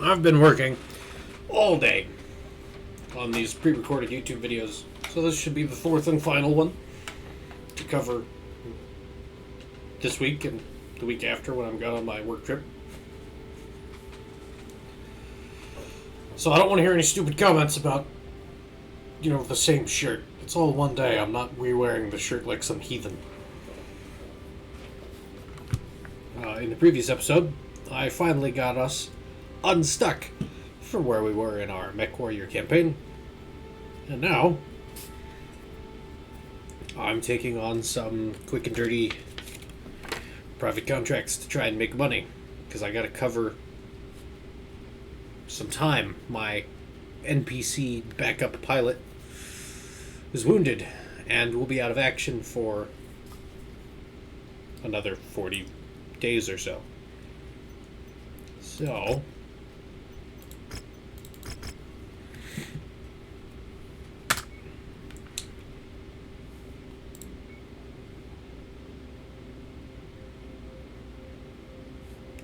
I've been working all day on these pre-recorded YouTube videos, so this should be the fourth and final one to cover this week and the week after when I'm gone on my work trip. So I don't want to hear any stupid comments about, the same shirt. It's all one day. I'm not re-wearing the shirt like some heathen. In the previous episode, I finally got us unstuck from where we were in our Mech Warrior campaign. And now, I'm taking on some quick and dirty private contracts to try and make money. Because I gotta cover some time. My NPC backup pilot is wounded and will be out of action for another 40 days or so. So,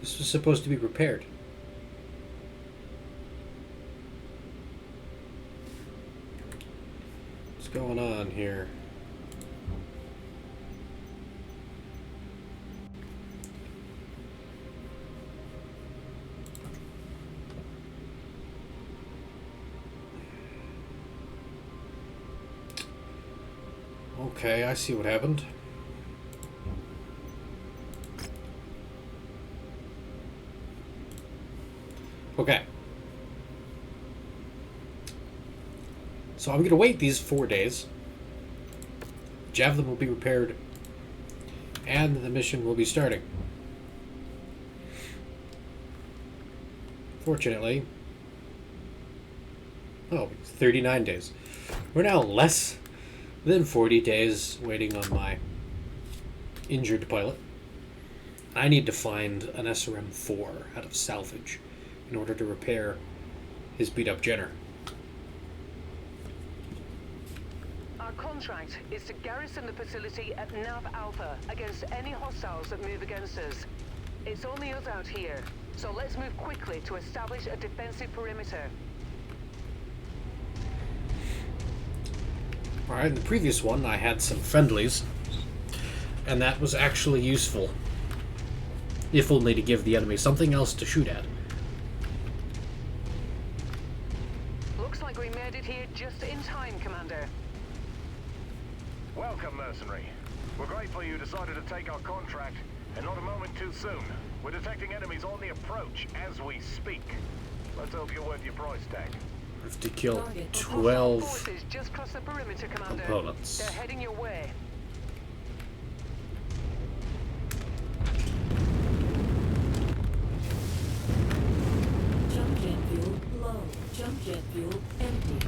this was supposed to be repaired. What's going on here? Okay, I see what happened. Okay. So I'm going to wait these 4 days. Javelin will be repaired. And the mission will be starting. Fortunately. Oh, 39 days. We're now less than 40 days waiting on my injured pilot. I need to find an SRM-4 out of salvage in order to repair his beat-up Jenner. Our contract is to garrison the facility at Nav Alpha against any hostiles that move against us. It's only us out here, so let's move quickly to establish a defensive perimeter. Alright, in the previous one I had some friendlies, and that was actually useful. If only to give the enemy something else to shoot at. Looks like we made it here just in time, Commander. Welcome, mercenary. We're grateful you decided to take our contract, and not a moment too soon. We're detecting enemies on the approach as we speak. Let's hope you're worth your price tag. I have to kill 12 forces just crossed the perimeter, Commander. components. They're heading your way. Jump jet fuel low. Jump jet fuel empty.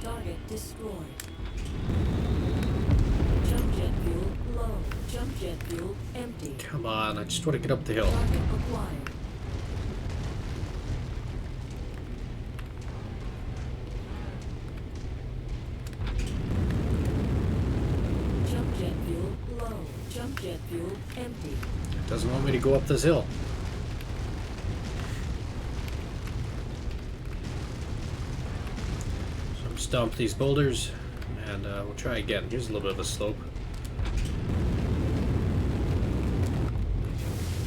Target destroyed. Jump jet fuel low. Jump jet fuel empty. Come on, I just want to get up the hill. Target acquired. Jump jet fuel low. Jump jet fuel empty. Doesn't want me to go up this hill. So I'm stomp these boulders, and we'll try again. Here's a little bit of a slope.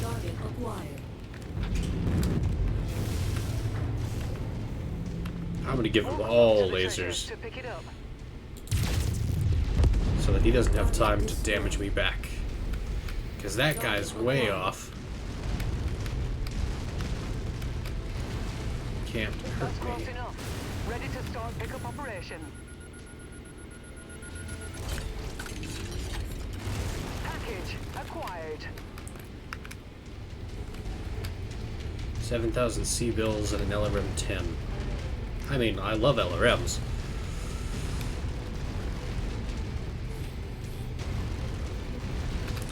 Target acquired. I'm going to give him all lasers To pick it up. so that he doesn't have time to damage me back. Because that guy's way off. Can't That's hurt close me. enough. Ready to start pickup operation. Package acquired. 7,000 C-bills and an LRM-10. I mean, I love LRMs.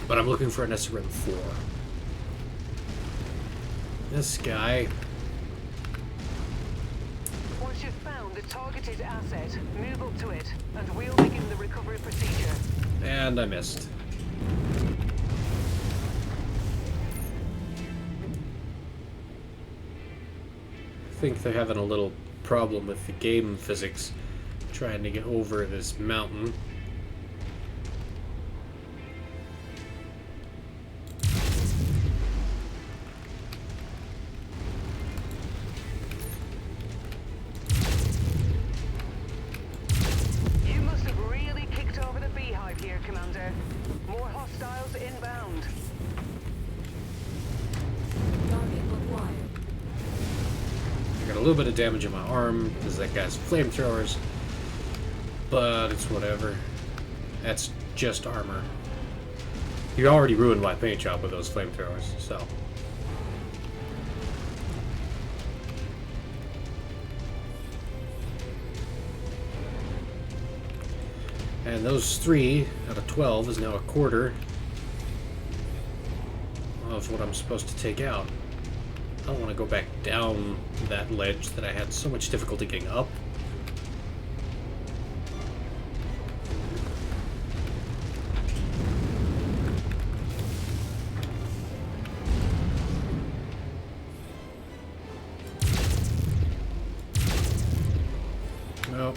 But I'm looking for an SRM-4. This guy. We're Once you've found the targeted asset, move up to it, and we'll begin the recovery procedure. And I missed. I think they're having a little problem with the game physics trying to get over this mountain. You must have really kicked over the beehive here, Commander. More hostiles inbound. Target acquired. I got a little bit of damage in my arm because that guy's flamethrowers, but it's whatever. That's just armor. You already ruined my paint job with those flamethrowers, so. And those 3 out of 12 is now a quarter of what I'm supposed to take out. I don't want to go back down that ledge that I had so much difficulty getting up. Well,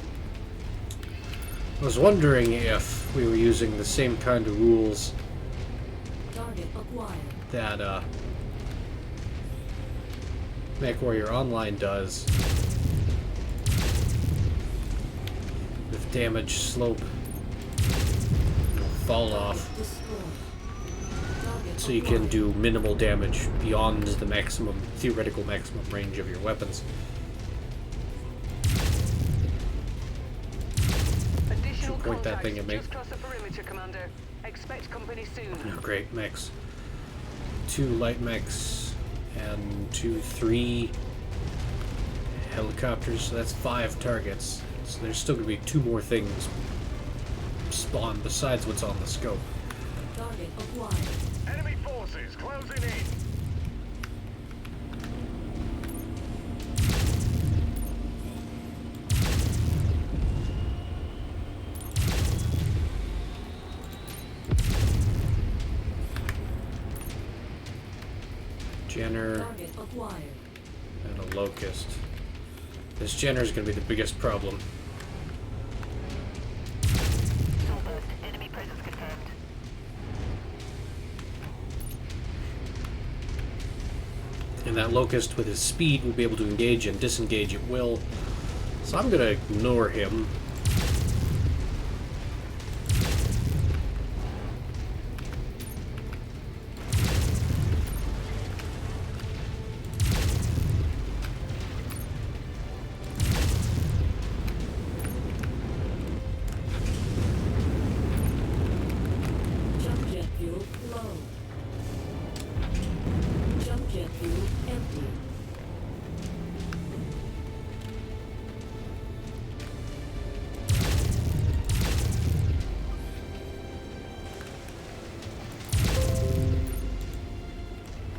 I was wondering if we were using the same kind of rules Target acquired. that MechWarrior Online does with damage slope fall off, Destroyed. Target so you can do minimal damage beyond the maximum theoretical maximum range of your weapons. Additional Point that thing at me. Just cross the perimeter, Commander. Expect company soon. Oh, great mechs. 2 light mechs and 3 helicopters, so that's 5 targets. So there's still going to be 2 more things spawned besides what's on the scope. Target acquired. Enemy forces closing in. Jenner Target acquired. and a locust. This Jenner is going to be the biggest problem. Enemy presence confirmed. And that locust with his speed will be able to engage and disengage at will. So I'm going to ignore him. Jump jet fuel low. Jump jet fuel empty.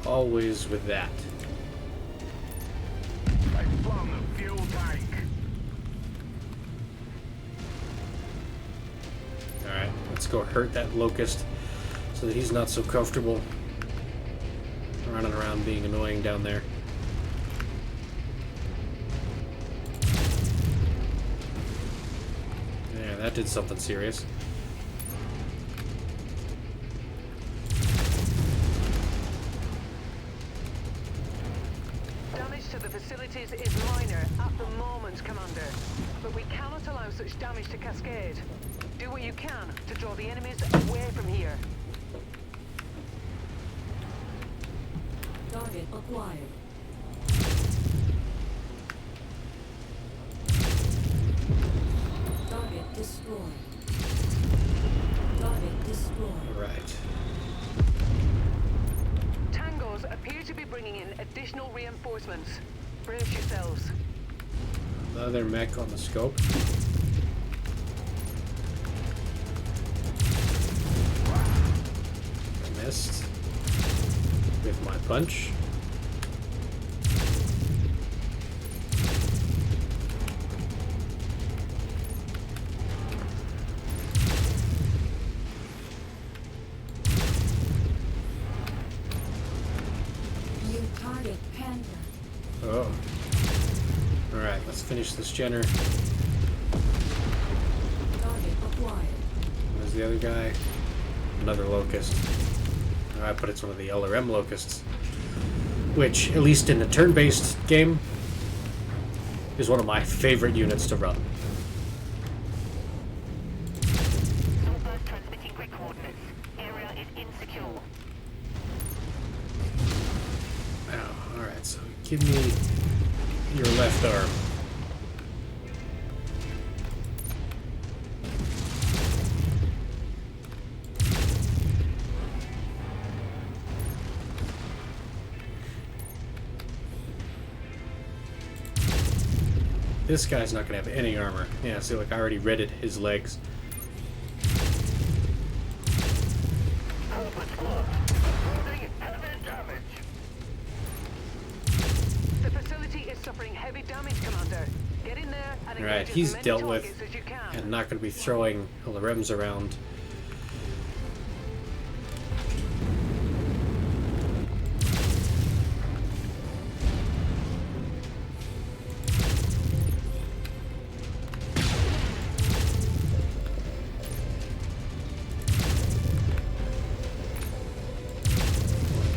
Always with that. They've blown the fuel tank. Alright, let's go hurt that locust so that he's not so comfortable running around being annoying down there. Yeah, that did something serious. Damage to the facilities is minor at the moment, Commander. But we cannot allow such damage to cascade. Do what you can to draw the enemies away from here. Target acquired. Target destroyed. Target destroyed. Right. Tangos appear to be bringing in additional reinforcements. Brace yourselves. Another mech on the scope. I missed with my punch. Handler. Oh. Alright, let's finish this Jenner. Target acquired. There's the other guy. Another locust. Alright, but it's one of the LRM locusts. Which, at least in the turn-based game, is one of my favorite units to run. Source transmitting grid coordinates. Area is insecure. Oh, alright, so give me your left arm. This guy's not going to have any armor. Yeah, see, like I already redded his legs. The facility is suffering heavy damage, Commander. Get in there and Alright, engage he's as many dealt with targets as you can. and not going to be throwing LRMs around.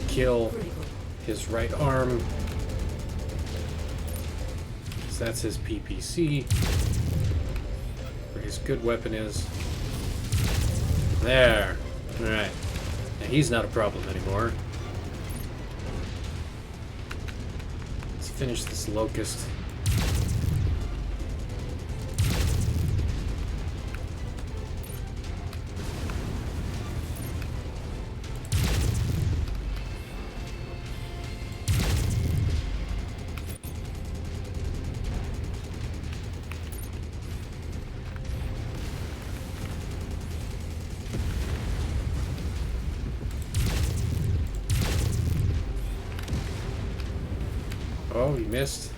Kill his right arm. So that's his PPC. Where his good weapon is. There. Alright. Now he's not a problem anymore. Let's finish this locust. Oh, he missed.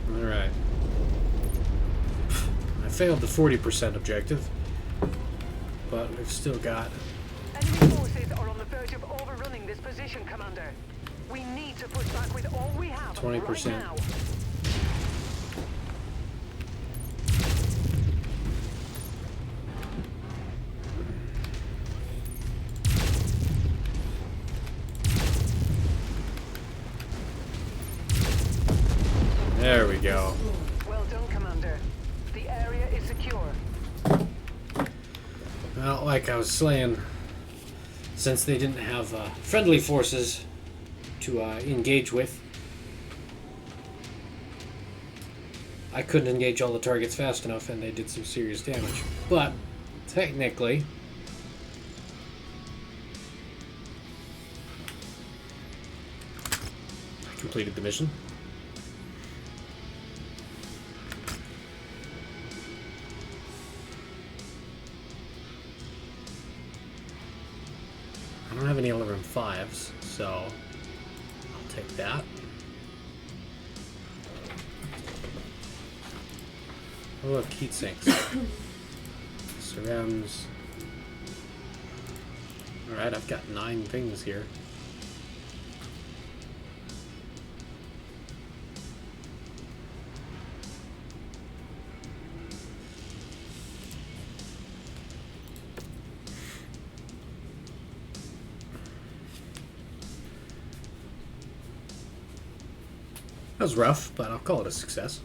Alright. I failed the 40% objective, but we've still got... Enemy forces are on the verge of overrunning this position, Commander. We need to push back with all we have 20%. right now. There we go. Well done, Commander. The area is secure. Well, like I was saying, since they didn't have friendly forces to engage with, I couldn't engage all the targets fast enough, and they did some serious damage. But, technically, I completed the mission. I don't have any LRM5s, so I'll take that. Oh, look, heat sinks. Surrounds. Alright, I've got 9 things here. That was rough, but I'll call it a success.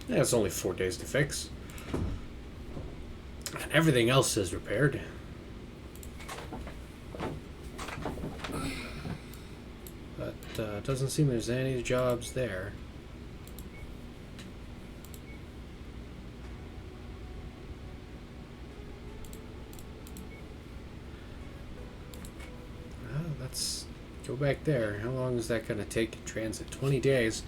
Yeah, it's only 4 days to fix. And everything else is repaired. But it doesn't seem there's any jobs there. Well, let's go back there. How long is that going to take in transit? 20 days.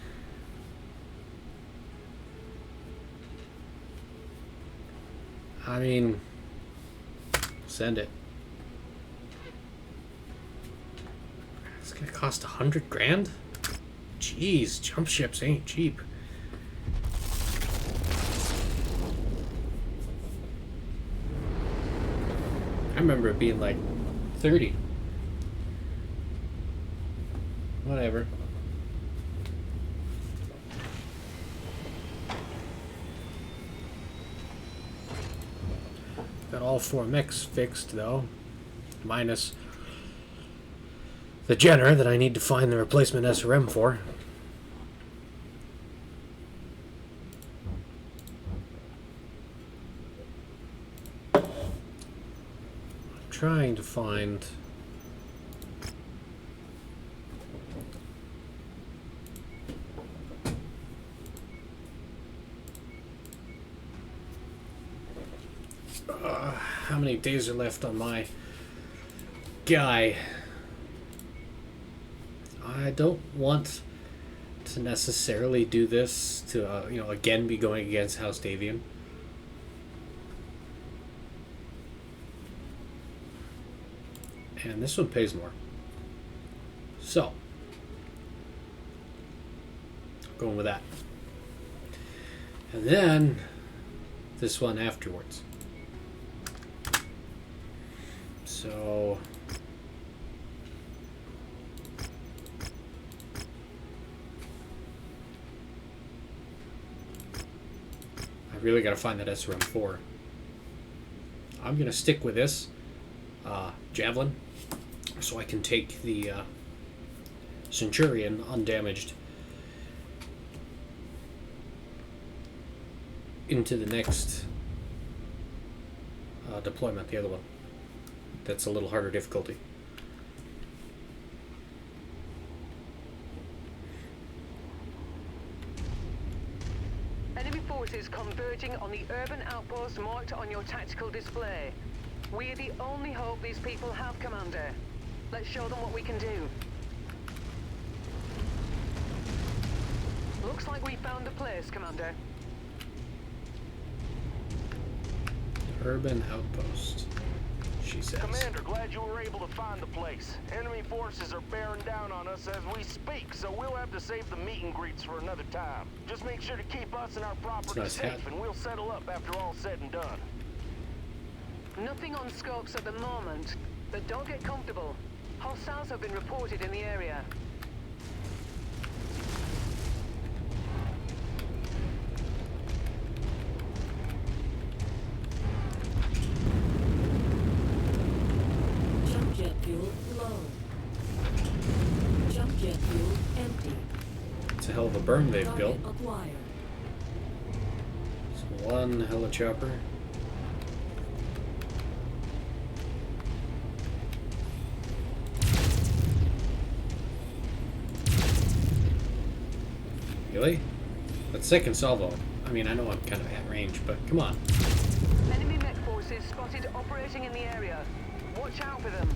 I mean, send it. It's gonna cost 100 grand? Jeez, jump ships ain't cheap. I remember it being like 30. Whatever. Got all 4 mechs fixed though, minus the Jenner that I need to find the replacement SRM for. I'm trying to find how many days are left on my guy. I don't want to necessarily do this to, again be going against House Davian. And this one pays more. So, going with that. And then this one afterwards. So I really got to find that SRM4. I'm going to stick with this Javelin so I can take the Centurion undamaged into the next deployment, the other one. That's a little harder difficulty. Enemy forces converging on the urban outpost marked on your tactical display. We're the only hope these people have, Commander. Let's show them what we can do. Looks like we found a place, Commander. Urban outpost, she says. Commander, glad you were able to find the place. Enemy forces are bearing down on us as we speak, so we'll have to save the meet and greets for another time. Just make sure to keep us and our property nice safe, hat. and we'll settle up after all's said and done. Nothing on scopes at the moment, but don't get comfortable. Hostiles have been reported in the area. Jump jet fuel low. Jump jet fuel empty. It's a hell of a burn they've built. Target acquired. So one helichopper. Really? That second salvo. I mean, I know I'm kind of at range, but come on. Enemy mech forces spotted operating in the area. Watch out for them.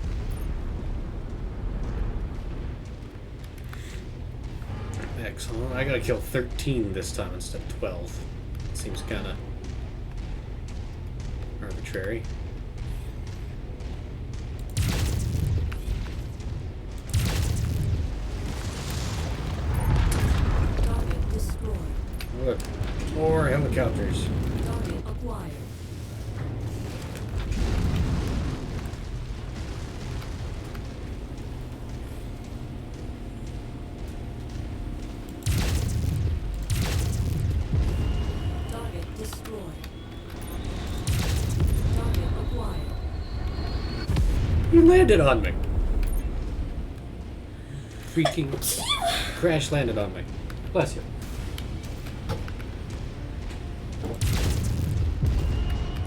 Excellent. I gotta kill 13 this time instead of 12. Seems kind of arbitrary. Target destroyed. Look, more helicopters. Target acquired. Target destroyed. Target acquired. You landed on me. Freaking crash landed on me. Bless you.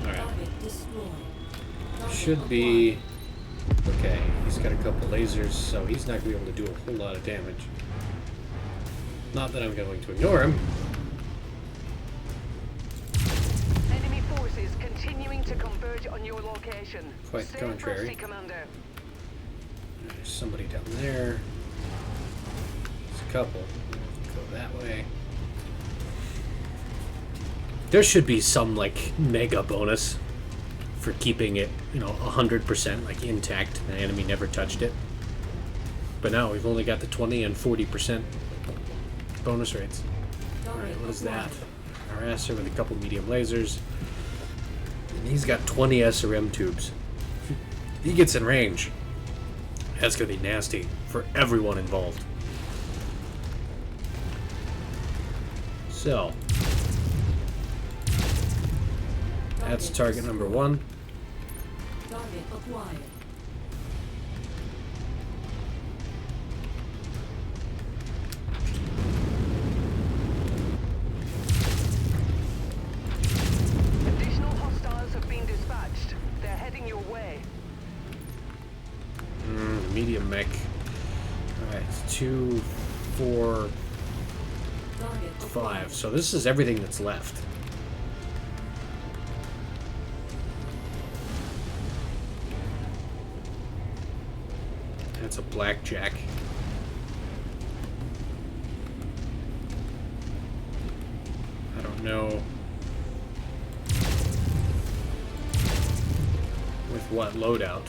Alright. Target destroyed. Target Should be okay. He's got a couple lasers, so he's not going to be able to do a whole lot of damage. Not that I'm going to ignore him. Enemy forces continuing to converge on your location. Quite Stay contrary. frosty, Commander. There's somebody down there. There's a couple. Go that way. There should be some, like, mega bonus for keeping it, 100% like intact. The enemy never touched it. But now we've only got the 20 and 40% bonus rates. Alright, what is that? Harasser with a couple medium lasers. And he's got 20 SRM tubes. He gets in range. That's gonna be nasty for everyone involved. So, that's target number 1. Target acquired. Additional hostiles have been dispatched. They're heading your way. Medium mech. Alright, 2, 4, Target 5. So this is everything that's left. That's a blackjack. I don't know with what loadout.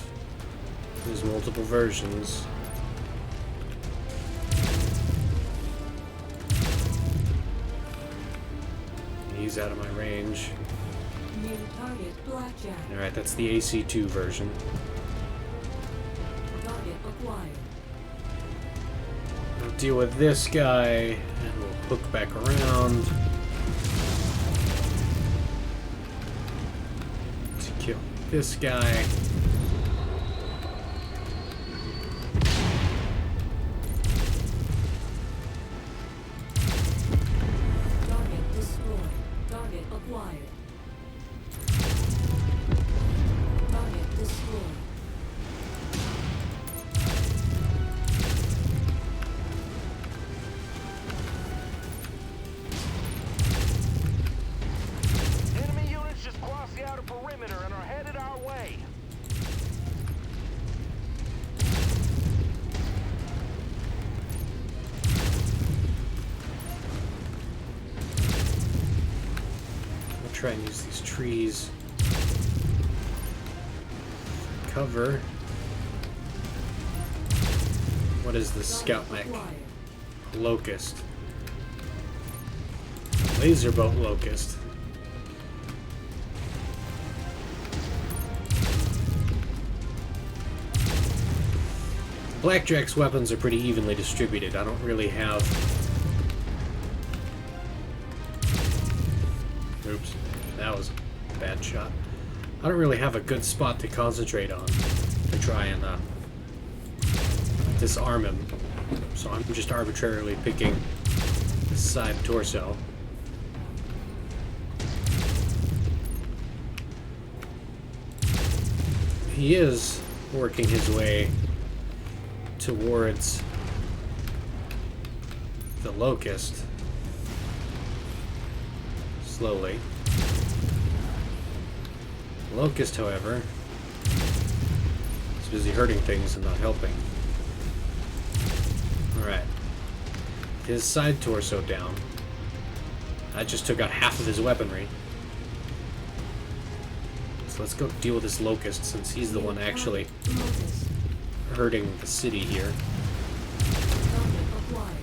There's multiple versions. He's out of my range. New target blackjack. Alright, that's the AC2 version. Target acquired. We'll deal with this guy, and we'll hook back around to kill this guy. Target destroyed. Target acquired. Target destroyed. Enemy units just crossed the outer perimeter and are headed our way. I'll try and use these trees. Cover. What is this scout mech? Acquired. Locust. Laser boat locust. Blackjack's weapons are pretty evenly distributed. I don't really have... Oops, that was a bad shot. I don't really have a good spot to concentrate on to try and disarm him. So I'm just arbitrarily picking the side torso. He is working his way towards the locust slowly. Locust, however, is busy hurting things and not helping. Alright. His side torso down. I just took out half of his weaponry. So let's go deal with this locust since he's the one actually Locust. hurting the city here. Target acquired.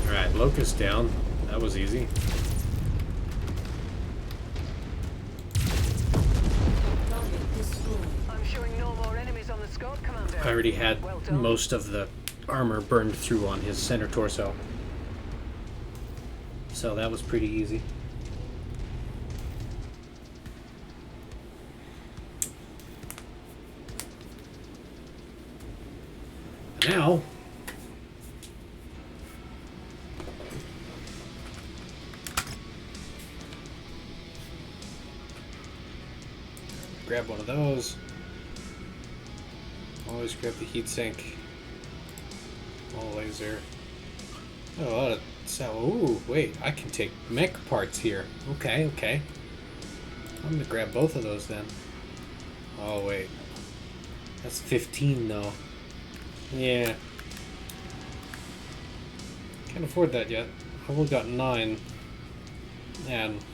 Alright, locust down. That was easy. Target destroyed. I'm showing no more enemies on the scope, Commander. I already had Well done. most of the armor burned through on his center torso. So that was pretty easy. Now, grab one of those. Always grab the heatsink. All laser. Oh, a lot of ooh, wait, I can take mech parts here. Okay, okay. I'm gonna grab both of those then. Oh, wait. That's 15, though. Yeah. Can't afford that yet. I've only got 9. And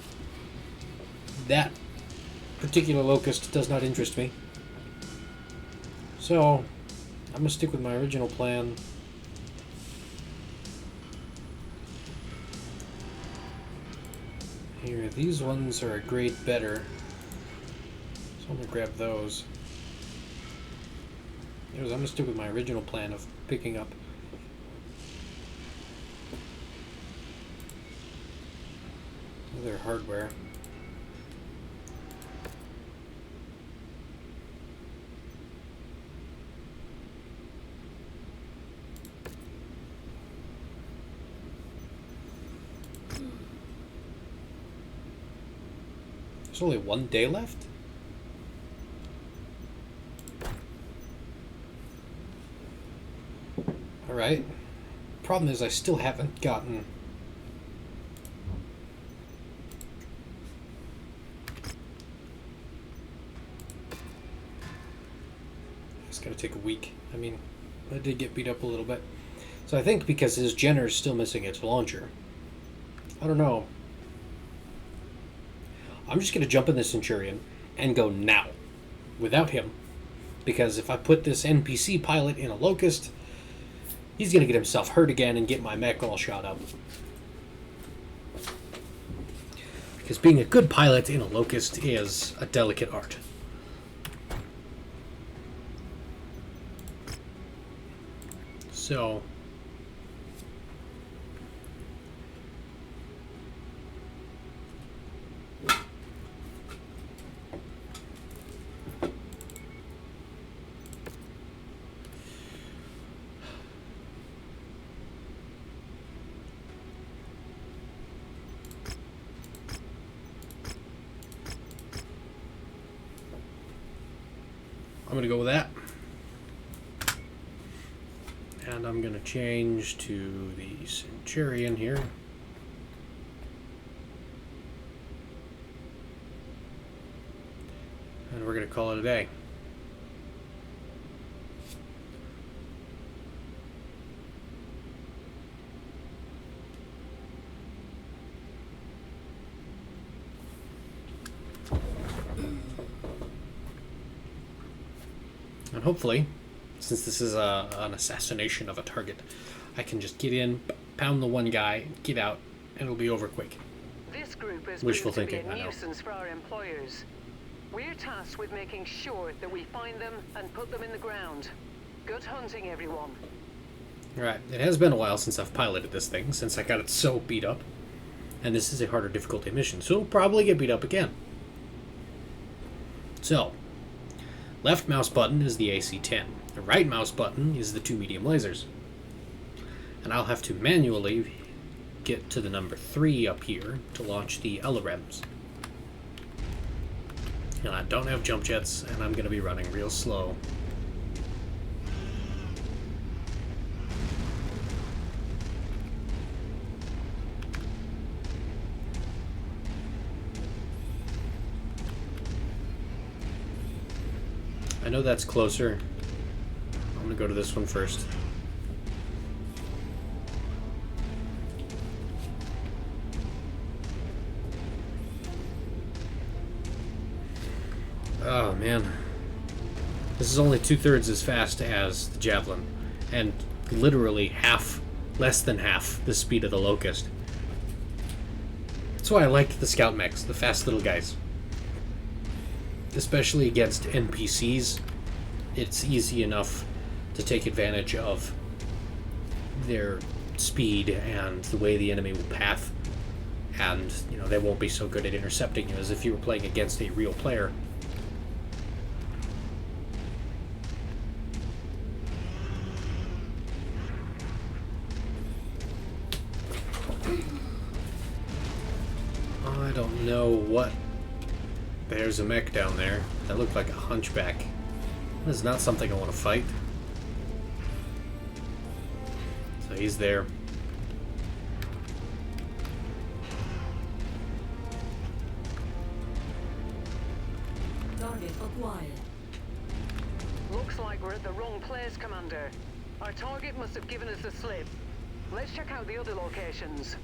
that particular locust does not interest me. So, I'm going to stick with my original plan. Here, these ones are a grade better. So I'm going to grab those. I'm going to stick with my original plan of picking up other hardware. There's only 1 day left? Alright. Problem is I still haven't gotten... It's gonna take a week. I mean, I did get beat up a little bit. So I think because his Jenner is still missing its launcher. I don't know. I'm just gonna jump in the Centurion and go now. Without him. Because if I put this NPC pilot in a Locust, he's gonna get himself hurt again and get my mech all shot up. Because being a good pilot in a Locust is a delicate art. So... I'm going to go with that. And I'm going to change to the Centurion here. And we're going to call it a day. And hopefully, since this is an assassination of a target, I can just get in, pound the one guy, get out, and it'll be over quick. This group has Wishful proven to thinking, be I a know. nuisance for our employers. We're tasked with making sure that we find them and put them in the ground. Good hunting, everyone. Alright, it has been a while since I've piloted this thing, since I got it so beat up. And this is a harder difficulty mission, so it'll probably get beat up again. So, left mouse button is the AC-10. The right mouse button is the 2 medium lasers. And I'll have to manually get to the number 3 up here to launch the LRMs. And I don't have jump jets, and I'm going to be running real slow. I know that's closer. I'm going to go to this one first. Oh man, this is only 2/3 as fast as the Javelin, and literally half, less than half, the speed of the Locust. That's why I like the Scout mechs, the fast little guys. Especially against NPCs, it's easy enough to take advantage of their speed and the way the enemy will path, and you know they won't be so good at intercepting you as if you were playing against a real player. I don't know what. There's a mech down there that looked like a hunchback. This is not something I want to fight. So he's there. Target acquired. Looks like we're at the wrong place, Commander. Our target must have given us the slip. Let's check out the other locations.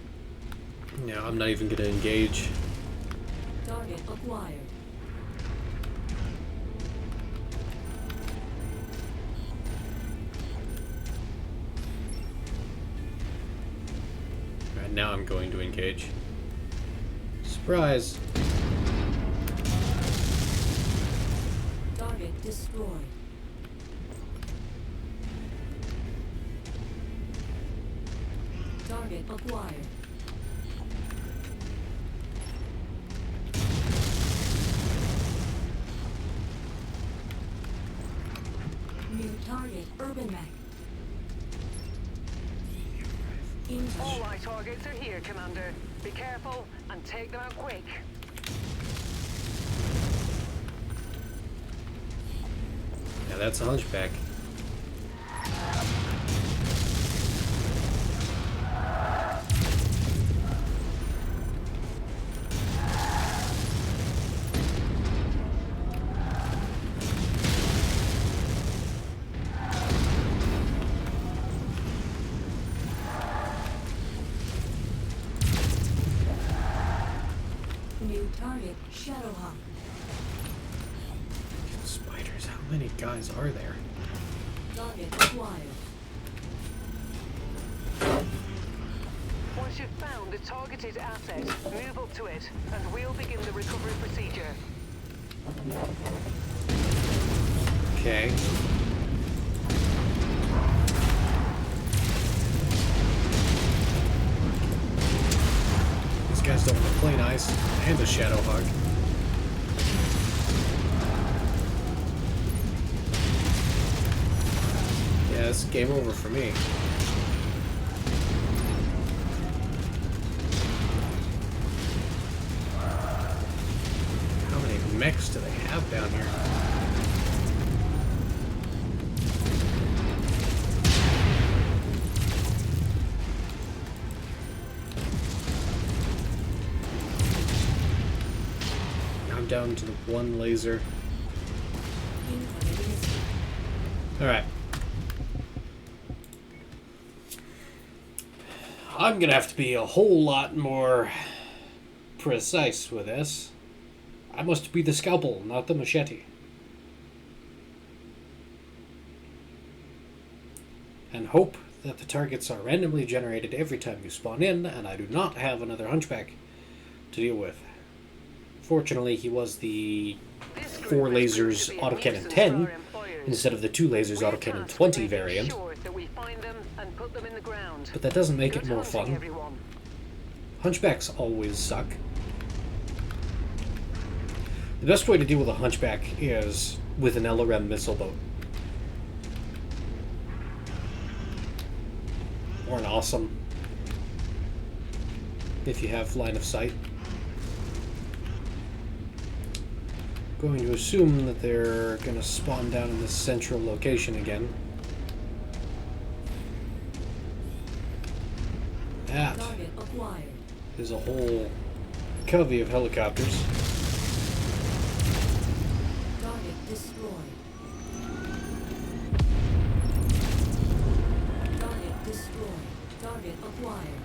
Yeah, I'm not even gonna engage. Target acquired. Alright, now I'm going to engage. Surprise! Target destroyed. Target acquired. New target, Urban Mac. All our targets are here, Commander. Be careful and take them out quick. Yeah, that's a hunchback. New target, Shadowhawk. Spiders, how many guys are there? Target acquired. Once you've found the targeted asset, move up to it, and we'll begin the recovery procedure. Okay. These guys don't want to play nice. And a Shadowhawk. Yeah, it's game over for me. How many mechs do they have down here? I'm down to the one laser. Alright. I'm gonna have to be a whole lot more precise with this. I must be the scalpel, not the machete. And hope that the targets are randomly generated every time you spawn in, and I do not have another hunchback to deal with. Fortunately, he was the 4 lasers autocannon 10 instead of the 2 lasers autocannon 20 variant. But that doesn't make it more fun. Hunchbacks always suck. The best way to deal with a hunchback is with an LRM missile boat. Or an awesome, if you have line of sight. Going to assume that they're going to spawn down in this central location again. That is a whole covey of helicopters. Target destroyed. Target destroyed. Target acquired.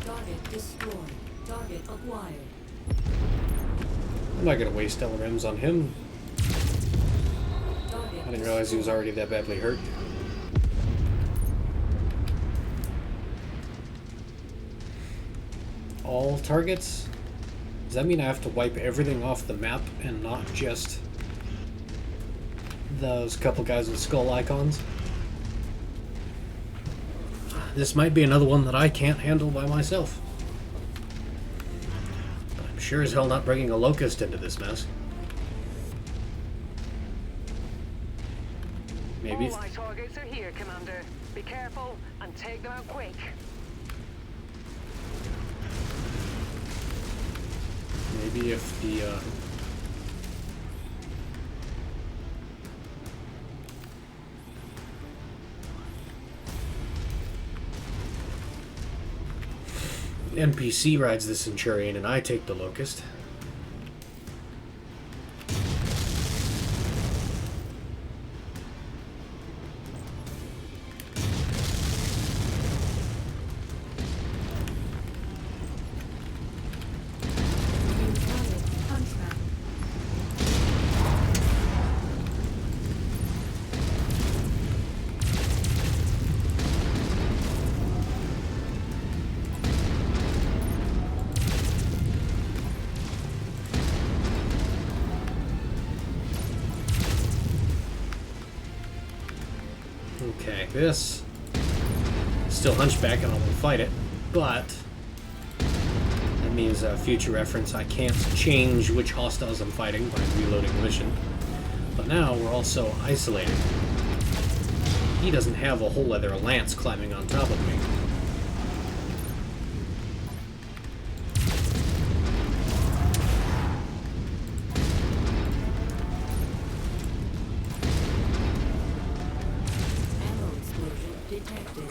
Target destroyed. Target acquired. I'm not going to waste LRMs on him. Target I didn't realize he was already that badly hurt. All targets? Does that mean I have to wipe everything off the map and not just those couple guys with skull icons? This might be another one that I can't handle by myself. But I'm sure as hell not bringing a locust into this mess. Maybe. All our targets are here, Commander. Be careful and take them out quick. Maybe if the NPC rides the Centurion and I take the Locust. New target contract. Okay, this still hunchback and I won't fight it, but that means future reference I can't change which hostiles I'm fighting by reloading the mission. But now we're also isolated. He doesn't have a whole other lance climbing on top of me. Ammo explosion detected.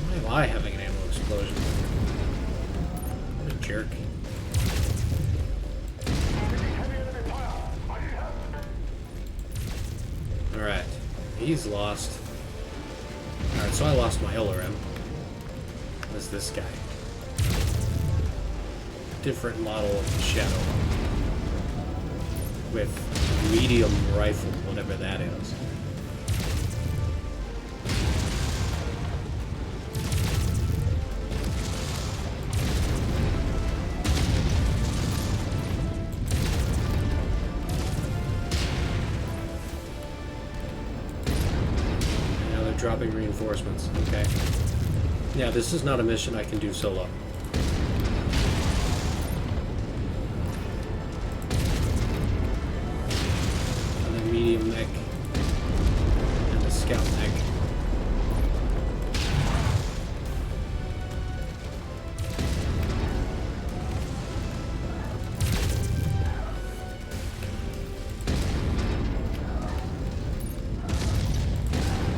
Why am I having an ammo explosion? What a jerk. Alright, he's lost. Alright, so I lost my LRM. What's this guy? Different model of the Shadow. With medium rifle, whatever that is. Now they're dropping reinforcements. Okay. Yeah, this is not a mission I can do solo. And a medium mech. And a scout mech.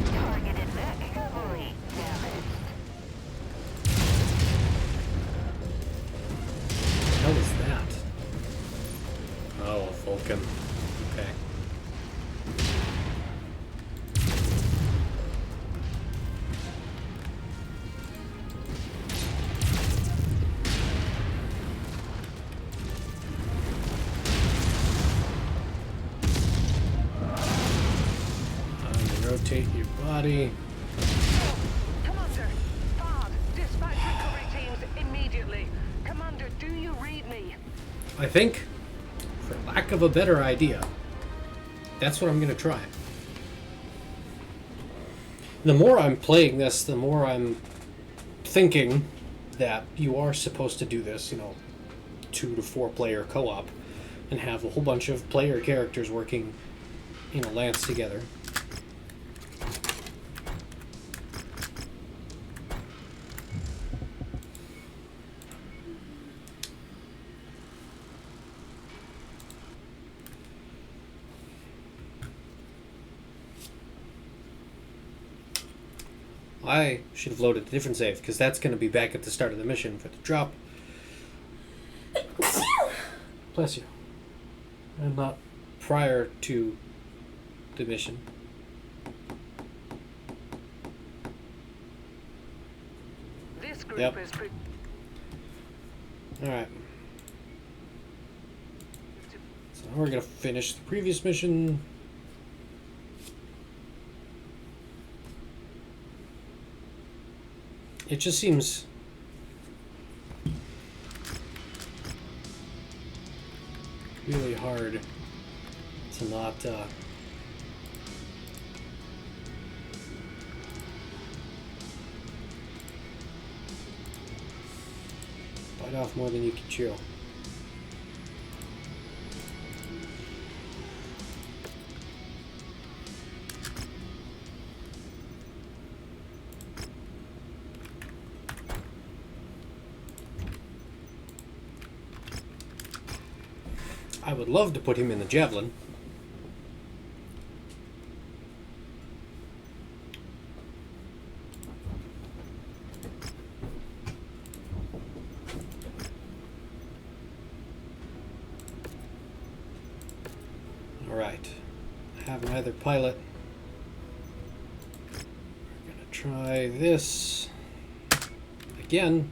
Targeted mech heavily damaged. What the hell is that? Oh, a Vulcan. Okay. Rotate your body. Commander, FARD, dispatch recovery teams immediately. Commander, do you read me? I think, for lack of a better idea, that's what I'm going to try. The more I'm playing this, the more I'm thinking that you are supposed to do this, 2 to 4 player co-op, and have a whole bunch of player characters working in a lance together. I should have loaded a different save, because that's going to be back at the start of the mission for the drop. Bless you. And not prior to the mission. This group Yep. is Alright. So now we're going to finish the previous mission. It just seems really hard to not bite off more than you can chew. I would love to put him in the Javelin. Alright. I have another pilot. We're gonna try this again.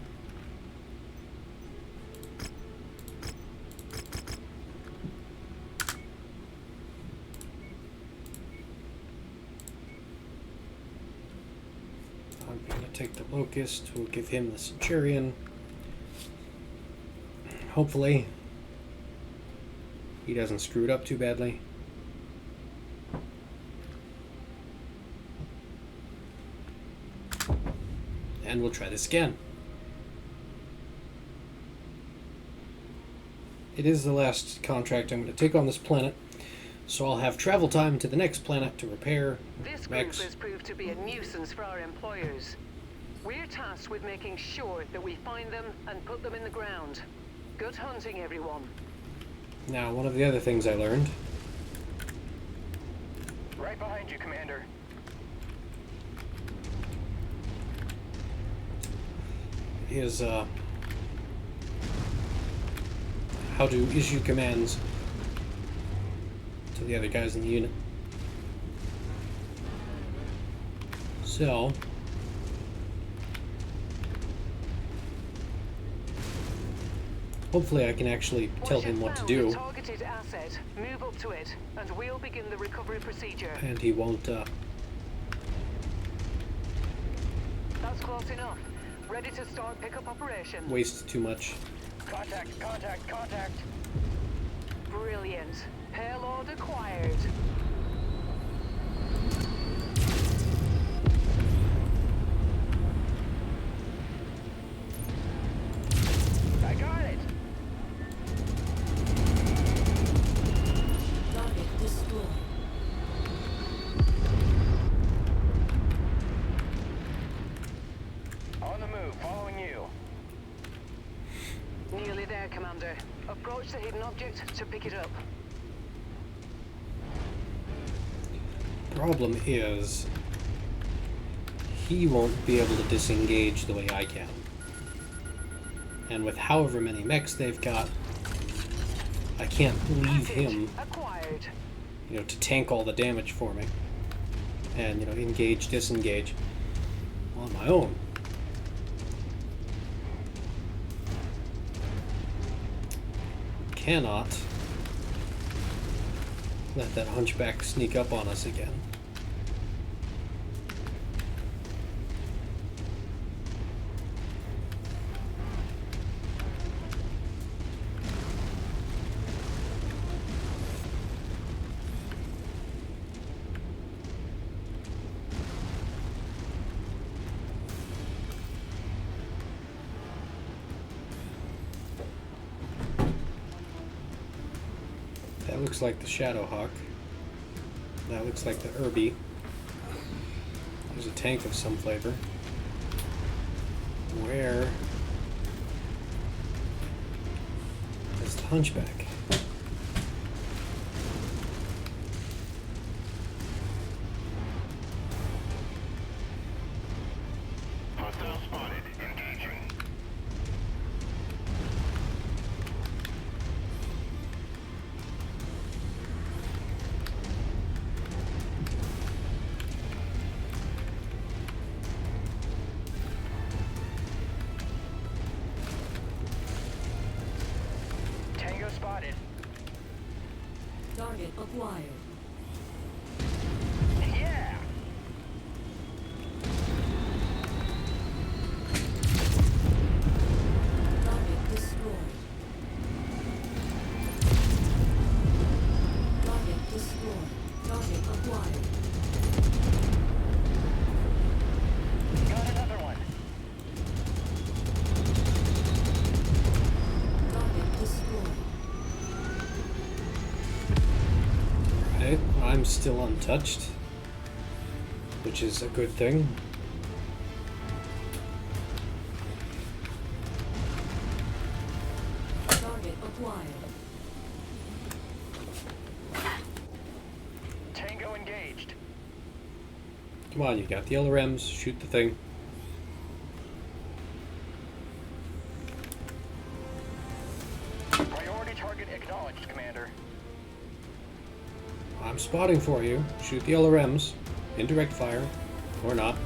I'm gonna take the Locust. We'll give him the Centurion. Hopefully he doesn't screw it up too badly. And we'll try this again. It is the last contract I'm going to take on this planet, so I'll have travel time to the next planet to repair This group mechs. has proved to be a nuisance for our employers. We're tasked with making sure that we find them and put them in the ground. Good hunting, everyone. Now, one of the other things I learned Right behind you, Commander. is how to issue commands to the other guys in the unit. So, hopefully I can actually tell Once him you've what to found do, the targeted asset, move up to it, and we'll begin the recovery procedure. and he won't That's close enough. Ready to start pickup operation. waste too much. Contact, contact, contact. Brilliant. Payload acquired. I got it. Target destroyed. On the move, following you. Nearly there, Commander. Approach the hidden object to pick it up. Problem is, he won't be able to disengage the way I can. And with however many mechs they've got, I can't leave him, Acquired. to tank all the damage for me. And, engage, disengage on my own. Cannot let that hunchback sneak up on us again. That looks like the Shadowhawk. That looks like the Irby. There's a tank of some flavor. Where is the Hunchback? Hostile spotted. Engaging. Tango spotted. Target acquired. Yeah! Target destroyed. Target destroyed. Target acquired. Got another one. Target destroyed. Right, I'm still untouched, which is a good thing. Target acquired. Tango engaged. Come on, you got the LRMs, shoot the thing. Priority target acknowledged, Commander. I'm spotting for you. Shoot the LRMs. Indirect fire. Or not.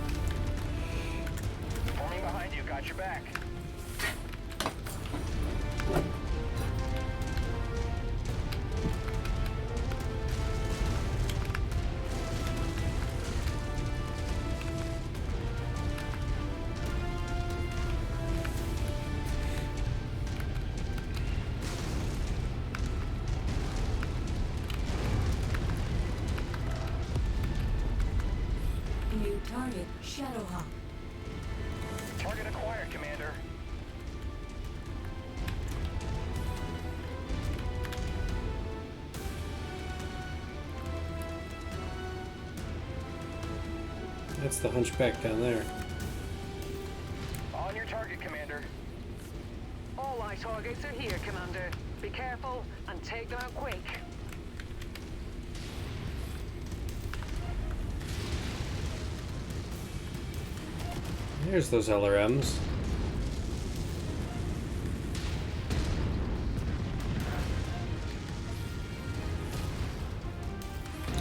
Forming behind you, got your back. New target, Shadowhawk. Target acquired, Commander. That's the hunchback down there. On your target, Commander. All eye targets are here, Commander. Be careful and take them out quick. There's those LRMs.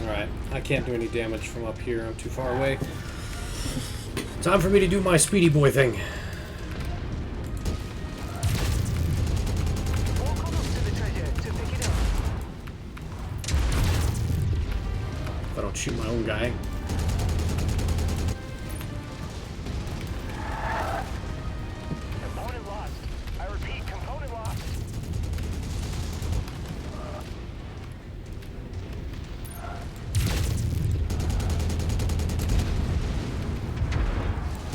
Alright, I can't do any damage from up here. I'm too far away. Time for me to do my speedy boy thing. Walk on up to the treasure to pick it up. If I don't shoot my own guy. Component lost. I repeat, component lost.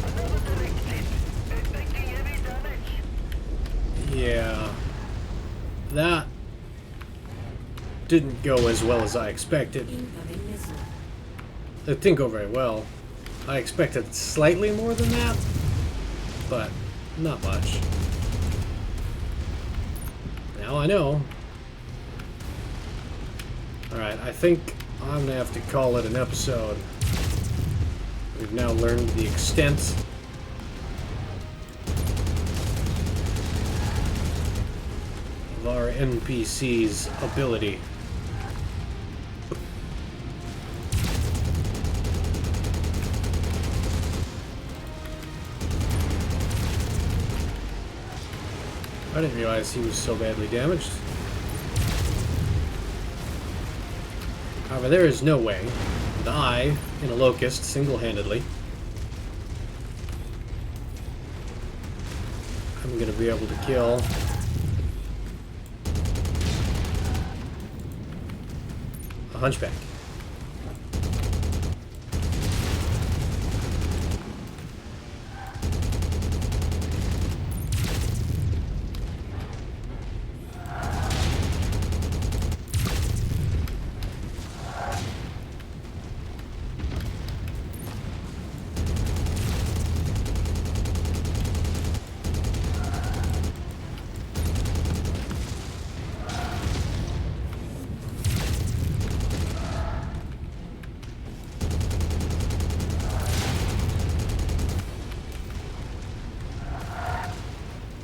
Another direct hit. Inflicting heavy damage. Yeah. That didn't go as well as I expected. Incoming missile. It didn't go very well. I expected slightly more than that, but not much. Now I know. Alright, I think I'm gonna have to call it an episode. We've now learned the extent of our NPC's ability. I didn't realize he was so badly damaged. However, there is no way that I, in a locust, single-handedly, I'm going to be able to kill a hunchback.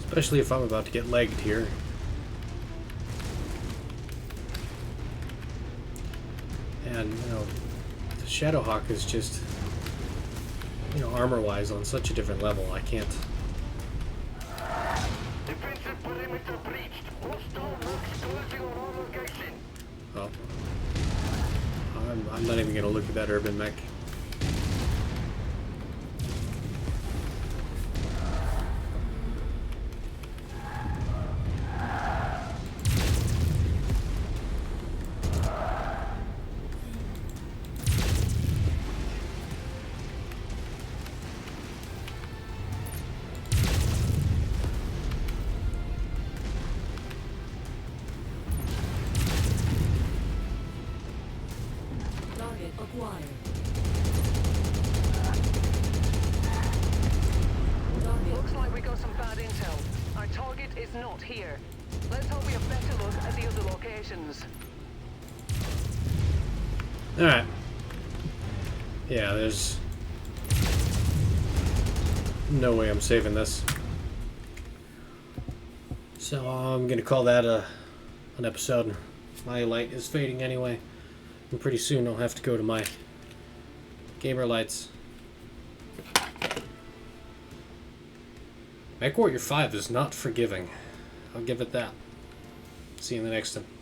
Especially if I'm about to get legged here. And, you know, the Shadowhawk is just, you know, armor-wise on such a different level. I can't... Defensive perimeter breached. Hostile works closing on our location. Oh. I'm not even going to look at that urban mech. Target acquired. Target. Looks like we got some bad intel. Our target is not here. Let's hope we have better look at the other locations. Alright. Yeah, there's no way I'm saving this. So I'm gonna call that an episode. My light is fading anyway. And pretty soon I'll have to go to my gamer lights. MechWarrior 5 is not forgiving. I'll give it that. See you in the next one.